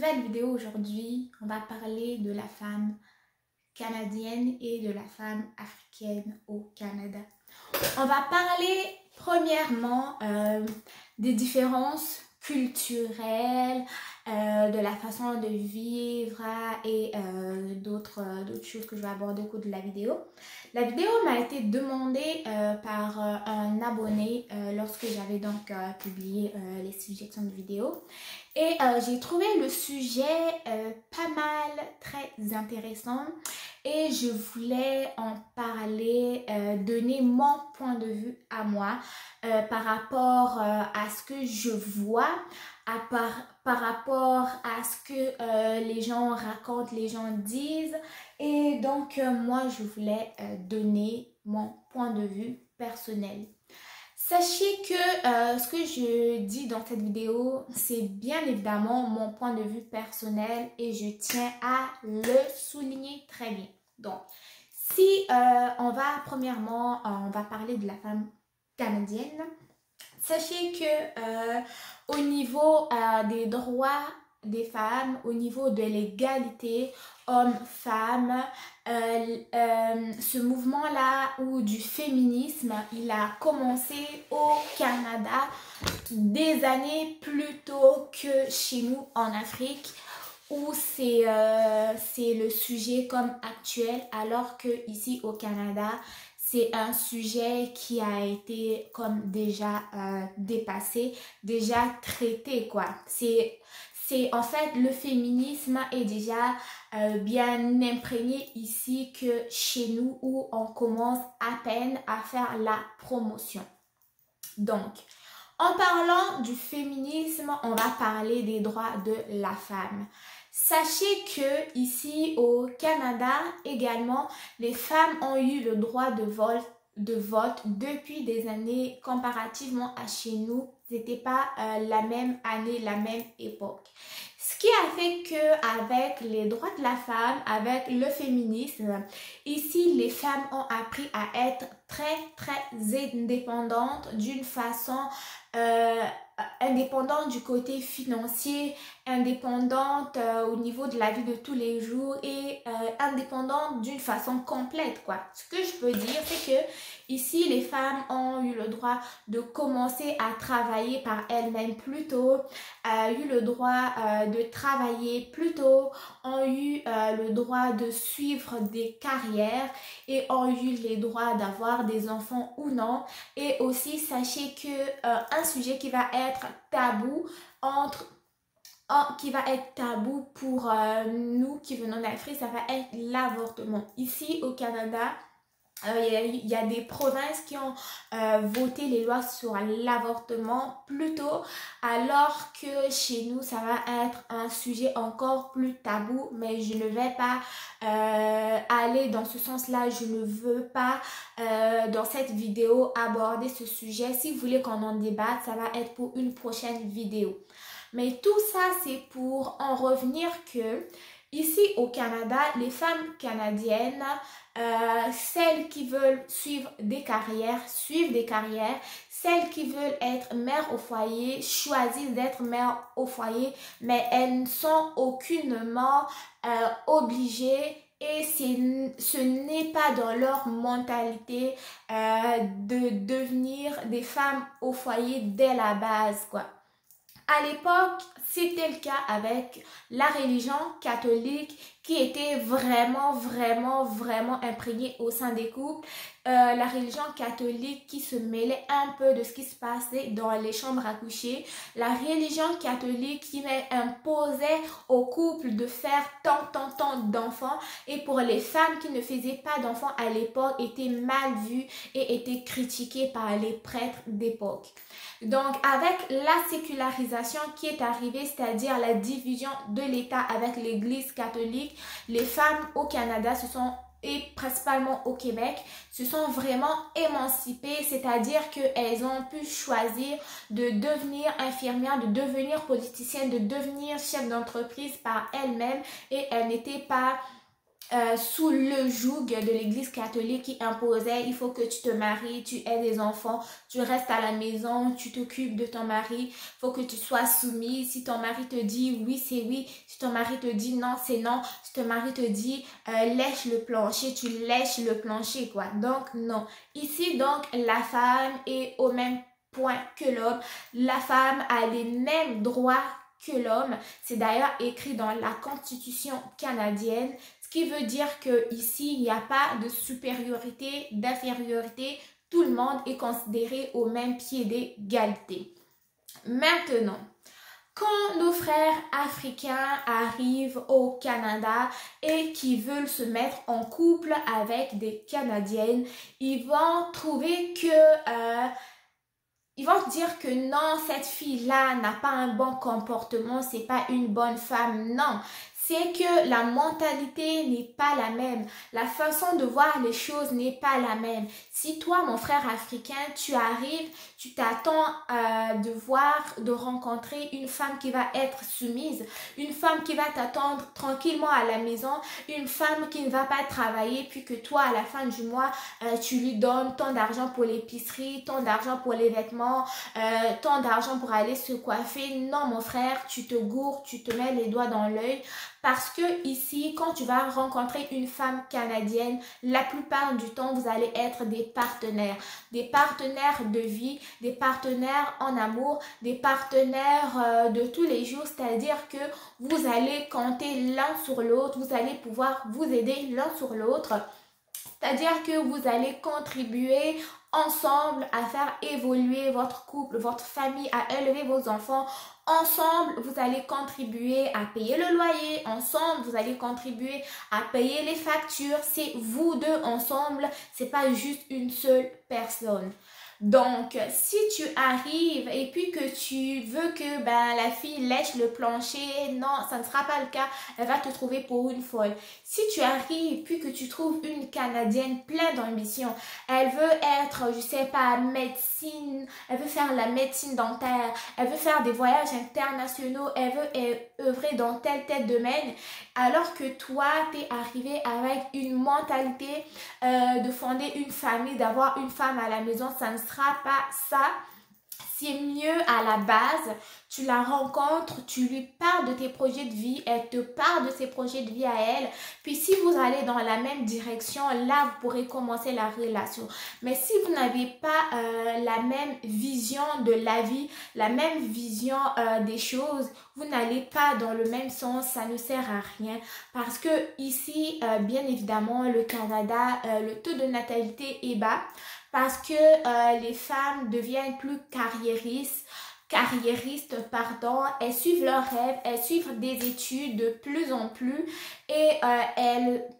nouvelle vidéo aujourd'hui, on va parler de la femme canadienne et de la femme africaine au Canada. On va parler premièrement des différences culturelles, de la façon de vivre et d'autres choses que je vais aborder au cours de la vidéo. La vidéo m'a été demandée par un abonné lorsque j'avais donc publié les suggestions de vidéos. Et j'ai trouvé le sujet pas mal, très intéressant. Et je voulais en parler, donner mon point de vue à moi par rapport à ce que je vois, par rapport à ce que les gens racontent, les gens disent. Et donc, moi, je voulais donner mon point de vue personnel. Sachez que ce que je dis dans cette vidéo, c'est bien évidemment mon point de vue personnel et je tiens à le souligner très bien. Donc, si on va parler de la femme canadienne, sachez que au niveau des droits des femmes, au niveau de l'égalité homme-femme, ce mouvement-là ou du féminisme, il a commencé au Canada des années plus tôt que chez nous en Afrique, où c'est le sujet comme actuel, alors que ici au Canada, c'est un sujet qui a été comme déjà dépassé, déjà traité quoi. En fait, le féminisme est déjà bien imprégné ici que chez nous où on commence à peine à faire la promotion. Donc, en parlant du féminisme, on va parler des droits de la femme. Sachez que ici au Canada également, les femmes ont eu le droit de vote depuis des années comparativement à chez nous. C'était pas la même année, la même époque. Ce qui a fait que avec les droits de la femme, avec le féminisme, ici les femmes ont appris à être très indépendantes d'une façon indépendante du côté financier, indépendante au niveau de la vie de tous les jours et indépendante d'une façon complète quoi. Ce que je peux dire c'est que ici les femmes ont eu le droit de commencer à travailler par elles-mêmes plus tôt, eu le droit de travailler plus tôt, ont eu le droit de suivre des carrières et ont eu les droits d'avoir des enfants ou non. Et aussi sachez que un sujet qui va être tabou pour nous qui venons d'Afrique, ça va être l'avortement. Ici au Canada, il y a des provinces qui ont voté les lois sur l'avortement plus tôt, alors que chez nous, ça va être un sujet encore plus tabou, mais je ne vais pas aller dans ce sens-là. Je ne veux pas, dans cette vidéo, aborder ce sujet. Si vous voulez qu'on en débatte, ça va être pour une prochaine vidéo. Mais tout ça, c'est pour en revenir que ici au Canada, les femmes canadiennes, celles qui veulent suivre des carrières, suivent des carrières. Celles qui veulent être mères au foyer, choisissent d'être mères au foyer, mais elles ne sont aucunement obligées. Et ce n'est pas dans leur mentalité de devenir des femmes au foyer dès la base, quoi. À l'époque, c'était le cas avec la religion catholique qui était vraiment imprégnée au sein des couples. La religion catholique qui se mêlait un peu de ce qui se passait dans les chambres à coucher. La religion catholique qui imposait aux couples de faire tant d'enfants. Et pour les femmes qui ne faisaient pas d'enfants à l'époque, étaient mal vues et étaient critiquées par les prêtres d'époque. Donc, avec la sécularisation qui est arrivée, c'est-à-dire la division de l'État avec l'Église catholique, les femmes au Canada et principalement au Québec, se sont vraiment émancipées, c'est-à-dire qu'elles ont pu choisir de devenir infirmières, de devenir politiciennes, de devenir chef d'entreprise par elles-mêmes et elles n'étaient pas sous le joug de l'église catholique qui imposait il faut que tu te maries, tu aies des enfants, tu restes à la maison, tu t'occupes de ton mari, il faut que tu sois soumise. Si ton mari te dit oui, c'est oui. Si ton mari te dit non, c'est non. Si ton mari te dit lèche le plancher, tu lèches le plancher, quoi. Donc, non. Ici, donc, la femme est au même point que l'homme. La femme a les mêmes droits que l'homme. C'est d'ailleurs écrit dans la Constitution canadienne, ce qui veut dire que ici il n'y a pas de supériorité, d'infériorité. Tout le monde est considéré au même pied d'égalité. Maintenant, quand nos frères africains arrivent au Canada et qui veulent se mettre en couple avec des Canadiennes, ils vont trouver que ils vont dire que non, cette fille-là n'a pas un bon comportement, c'est pas une bonne femme. Non, c'est que la mentalité n'est pas la même. La façon de voir les choses n'est pas la même. Si toi, mon frère africain, tu arrives, tu t'attends de rencontrer une femme qui va être soumise, une femme qui va t'attendre tranquillement à la maison, une femme qui ne va pas travailler, puis que toi, à la fin du mois, tu lui donnes tant d'argent pour l'épicerie, tant d'argent pour les vêtements, tant d'argent pour aller se coiffer. Non, mon frère, tu te gourres, tu te mets les doigts dans l'œil. Parce que ici, quand tu vas rencontrer une femme canadienne, la plupart du temps, vous allez être des partenaires de vie, des partenaires en amour, des partenaires de tous les jours, c'est-à-dire que vous allez compter l'un sur l'autre, vous allez pouvoir vous aider l'un sur l'autre. C'est-à-dire que vous allez contribuer ensemble à faire évoluer votre couple, votre famille, à élever vos enfants. Ensemble, vous allez contribuer à payer le loyer. Ensemble, vous allez contribuer à payer les factures. C'est vous deux ensemble. C'est pas juste une seule personne. Donc, si tu arrives et puis que tu veux que la fille lèche le plancher, non, ça ne sera pas le cas. Elle va te trouver pour une folle. Si tu arrives puis que tu trouves une Canadienne pleine d'ambition, elle veut être, je sais pas, médecine, elle veut faire la médecine dentaire, elle veut faire des voyages internationaux, elle veut œuvrer dans tel domaine, alors que toi, tu es arrivé avec une mentalité de fonder une famille, d'avoir une femme à la maison, ça ne sera pas ça. C'est mieux à la base, tu la rencontres, tu lui parles de tes projets de vie, elle te parle de ses projets de vie à elle. Puis si vous allez dans la même direction, là, vous pourrez commencer la relation. Mais si vous n'avez pas la même vision de la vie, la même vision des choses, vous n'allez pas dans le même sens, ça ne sert à rien. Parce que ici, bien évidemment, le Canada, le taux de natalité est bas. Parce que les femmes deviennent plus carriéristes, elles suivent leurs rêves, elles suivent des études de plus en plus et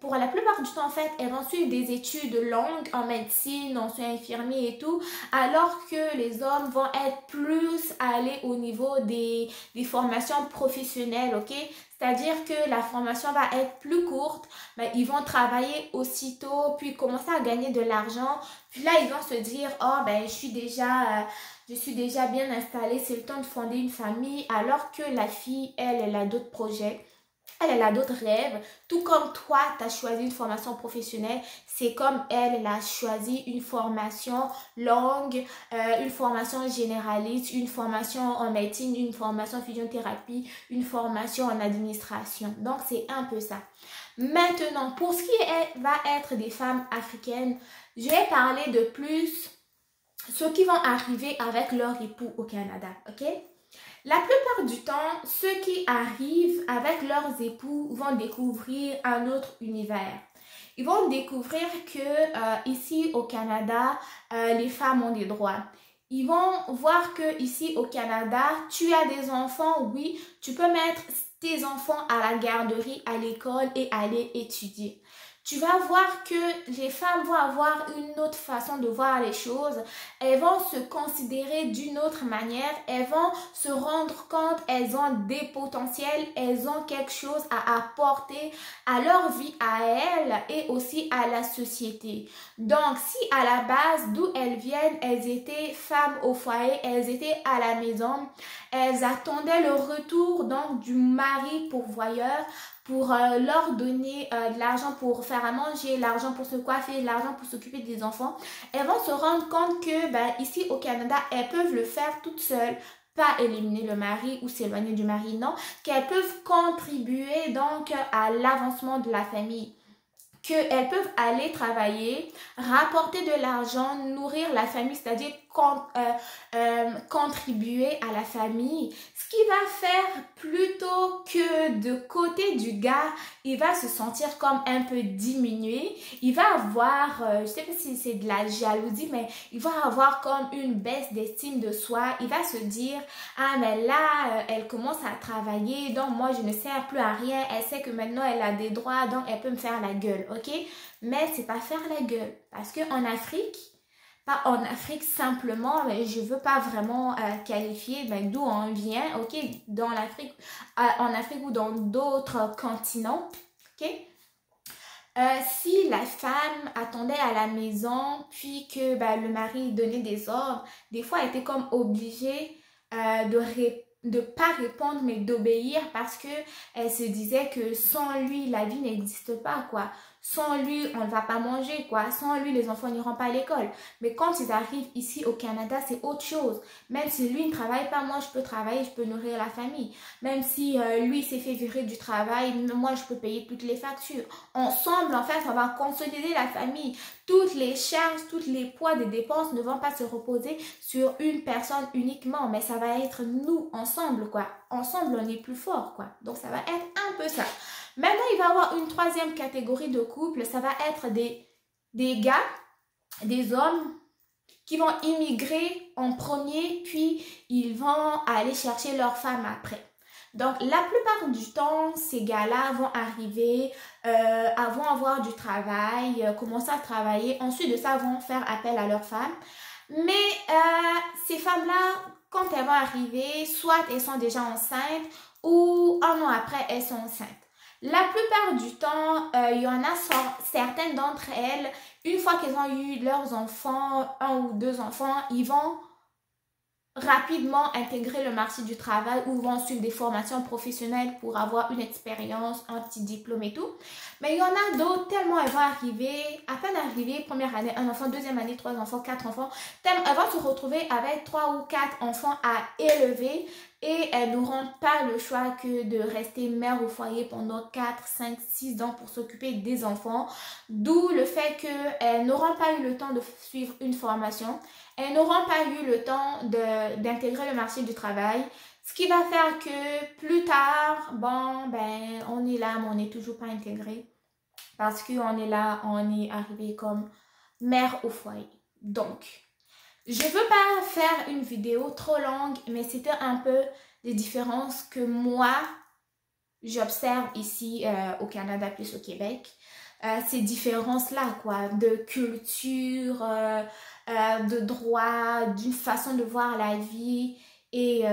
pour la plupart du temps en fait, elles vont suivre des études longues en médecine, en soins infirmiers et tout, alors que les hommes vont être plus allés au niveau des formations professionnelles, ok? C'est-à-dire que la formation va être plus courte, mais ils vont travailler aussitôt, puis commencer à gagner de l'argent. Puis là, ils vont se dire, oh ben je suis déjà bien installée, c'est le temps de fonder une famille. Alors que la fille, elle a d'autres projets. Elle a d'autres rêves, tout comme toi, tu as choisi une formation professionnelle, c'est comme elle a choisi une formation longue, une formation généraliste, une formation en médecine, une formation en physiothérapie, une formation en administration. Donc, c'est un peu ça. Maintenant, pour ce qui va être des femmes africaines, je vais parler de plus ceux qui vont arriver avec leur époux au Canada, ok? La plupart du temps, ceux qui arrivent avec leurs époux vont découvrir un autre univers. Ils vont découvrir que ici au Canada, les femmes ont des droits. Ils vont voir que ici au Canada, tu as des enfants, oui, tu peux mettre tes enfants à la garderie, à l'école et aller étudier. Tu vas voir que les femmes vont avoir une autre façon de voir les choses. Elles vont se considérer d'une autre manière. Elles vont se rendre compte, elles ont des potentiels, elles ont quelque chose à apporter à leur vie, à elles et aussi à la société. Donc, si à la base, d'où elles viennent, elles étaient femmes au foyer, elles étaient à la maison, elles attendaient le retour donc du mari pourvoyeur pour leur donner de l'argent pour faire à manger, l'argent pour se coiffer, l'argent pour s'occuper des enfants, elles vont se rendre compte que ici au Canada, elles peuvent le faire toutes seules, pas éliminer le mari ou s'éloigner du mari, non, qu'elles peuvent contribuer donc à l'avancement de la famille, qu'elles peuvent aller travailler, rapporter de l'argent, nourrir la famille, c'est-à-dire contribuer à la famille. Ce qui va faire plutôt que de côté du gars, il va se sentir comme un peu diminué. Il va avoir, je sais pas si c'est de la jalousie, mais il va avoir comme une baisse d'estime de soi. Il va se dire, ah mais là, elle commence à travailler, donc moi je ne sers plus à rien. Elle sait que maintenant elle a des droits, donc elle peut me faire la gueule, ok? Mais c'est pas faire la gueule, parce qu'en Afrique, pas en Afrique simplement, mais je veux pas vraiment qualifier d'où on vient, ok, dans l'Afrique, en Afrique ou dans d'autres continents, ok. Si la femme attendait à la maison, puis que le mari donnait des ordres, des fois elle était comme obligée de pas répondre mais d'obéir parce que elle se disait que sans lui la vie n'existe pas, quoi. Sans lui on ne va pas manger, quoi. Sans lui les enfants n'iront pas à l'école. Mais quand ils arrivent ici au Canada, c'est autre chose. Même si lui ne travaille pas, moi je peux travailler, je peux nourrir la famille. Même si lui s'est fait virer du travail, moi je peux payer toutes les factures. Ensemble en fait on va consolider la famille. Toutes les charges, tous les poids des dépenses ne vont pas se reposer sur une personne uniquement, mais ça va être nous ensemble, quoi. Ensemble, on est plus fort, quoi. Donc, ça va être un peu ça. Maintenant, il va y avoir une troisième catégorie de couple. Ça va être des gars, des hommes qui vont immigrer en premier, puis ils vont aller chercher leur femme après. Donc, la plupart du temps, ces gars-là vont arriver, vont avoir du travail, commencer à travailler. Ensuite de ça, vont faire appel à leur femme. Mais ces femmes-là, quand elles vont arriver, soit elles sont déjà enceintes ou un an après, elles sont enceintes. La plupart du temps, il y en a certaines d'entre elles, une fois qu'elles ont eu leurs enfants, un ou deux enfants, ils vont rapidement intégrer le marché du travail ou vont suivre des formations professionnelles pour avoir une expérience, un petit diplôme et tout. Mais il y en a d'autres, tellement elles vont arriver, à peine arrivées, première année, un enfant, deuxième année, 3 enfants, 4 enfants, elles vont se retrouver avec 3 ou 4 enfants à élever et elles n'auront pas le choix que de rester mère au foyer pendant 4, 5, 6 ans pour s'occuper des enfants. D'où le fait qu'elles n'auront pas eu le temps de suivre une formation. Elles n'auront pas eu le temps d'intégrer le marché du travail. Ce qui va faire que plus tard, on est là, mais on n'est toujours pas intégré. Parce qu'on est là, on est arrivé comme mère au foyer. Donc, je ne veux pas faire une vidéo trop longue, mais c'était un peu des différences que moi, j'observe ici au Canada plus au Québec. Ces différences-là, quoi, de culture, de droit, d'une façon de voir la vie et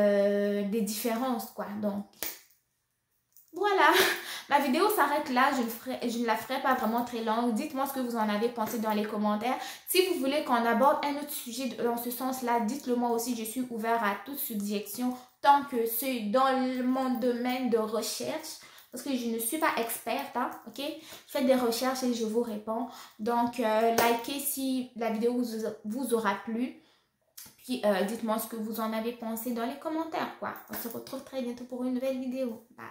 des différences, quoi. Donc, voilà. Ma vidéo s'arrête là, je ne la ferai pas vraiment très longue. Dites-moi ce que vous en avez pensé dans les commentaires. Si vous voulez qu'on aborde un autre sujet dans ce sens-là, dites-le moi aussi. Je suis ouverte à toute suggestion tant que c'est dans mon domaine de recherche. Parce que je ne suis pas experte, hein, ok? Je fais des recherches et je vous réponds. Donc, likez si la vidéo vous aura plu. Puis, dites-moi ce que vous en avez pensé dans les commentaires, quoi. On se retrouve très bientôt pour une nouvelle vidéo. Bye!